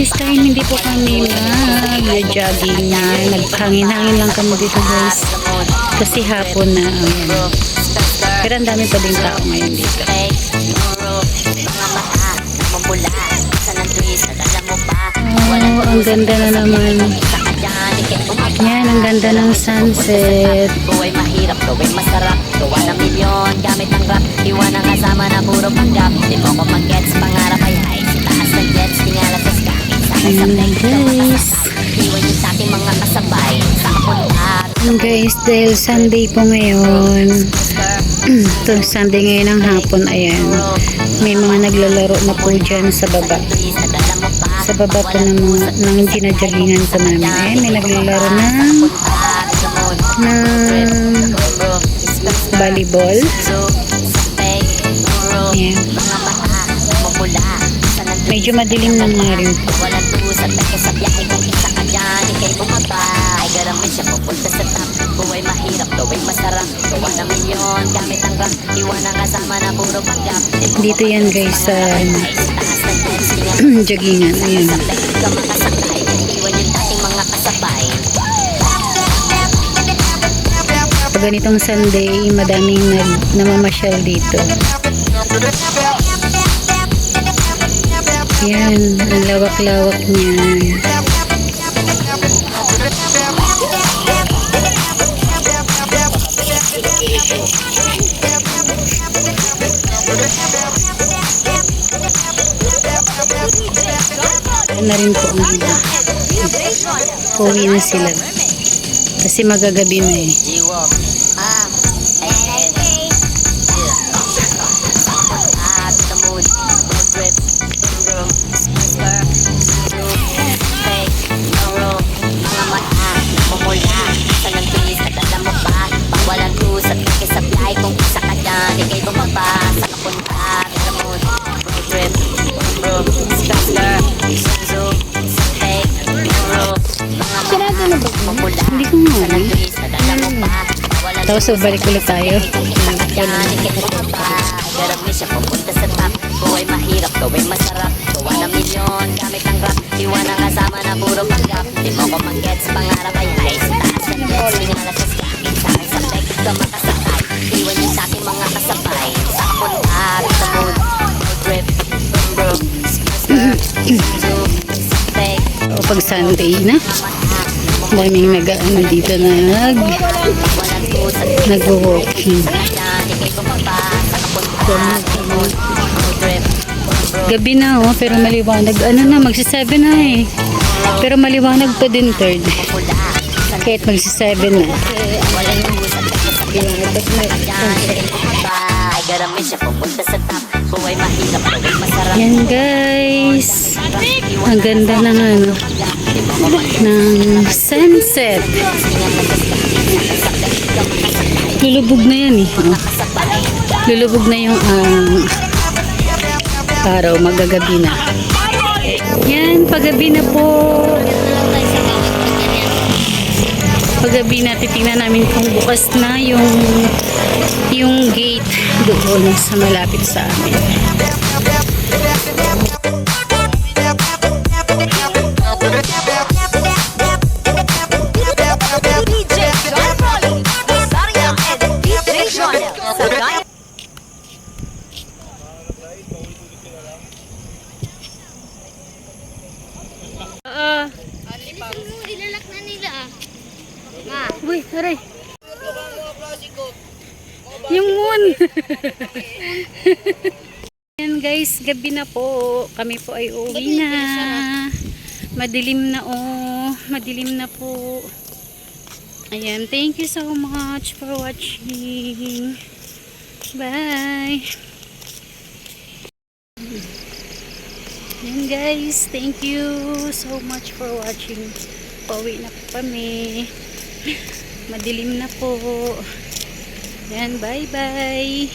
This time hindi po kami mag-jogging na. Naghangin-hangin lang kami dito guys. Kasi hapon na. Ayan. Pero ang dami pa din tao ngayon dito. Oh, ang ganda na naman. Yan, ang ganda ng sunset. Buhay mahirap, gawin masarap. Gawa ng milyon, gamit ang rap. Iwan ang kasama na puro panggap. Di mo ko mag-gets, pangarap ay high. Sa taas ng jets, tingala sa sky. Ayan guys. Iwan yung sa aking mga kasabay. Sa kapunta. Guys, dahil Sunday po ngayon. Ito, Sunday ngayon ng hapon. Ayan. May mga naglalaro na po dyan sa baba. Sa baba po ng ginajaggingan po namin. Ayan, may naglalaro ng volleyball. Ayan. Medyo madilim na nga rin po. Buhay mahirap, gawin masarap. Gawa ng milyon, gamit ang rap. Iwan ang kasama na puro panggap. Dito yan guys sa jaggingan. Ayan. Iwan yung dating mga kasabay. Pag ganitong Sunday, madaming namamasyal dito. Yan, ang lawak-lawak niyan. Na rin po ang iba. Uwi na sila. Kasi magagabi na eh. Hindi ko nga tapos balik ulit tayo. Buhay mahirap, gawin masarap. Gawa ng milyon, gamit ang rap. Iwan ang kasama na puro panggap. Di mo ko mag-gets, pangarap ay high. Sa taas ng jets, tingala sa sky. Sa akin sa leg, ka makasakay. Iwan yung sa aking mga kasabay. Sa punta, sa mood, trip, bro, O pag Sunday na, daming nag-ano dito na nag-walking. Gabi na oh, pero maliwanag. Ano na, magsi-7 na eh. Pero maliwanag pa din third. Kahit magsi-7 na. Yan guys. Ang ganda ng ano, ng sunset. Lulubog na yan eh. Oh. Lulubog na yung araw, magagabi na. Yan, paggabi na po. Paggabi na, titingnan namin kung bukas na yung gate doon sa malapit sa amin. Ilalak na nila ah. Uy, aray. Yung moon. Ayan guys, gabi na po. Kami po ay uwi na. Madilim na oh. Madilim na po. Ayan, thank you so much for watching. Bye. Ayan guys, thank you so much for watching. Pauwi na po kami. Madilim na po. Ayan, bye bye.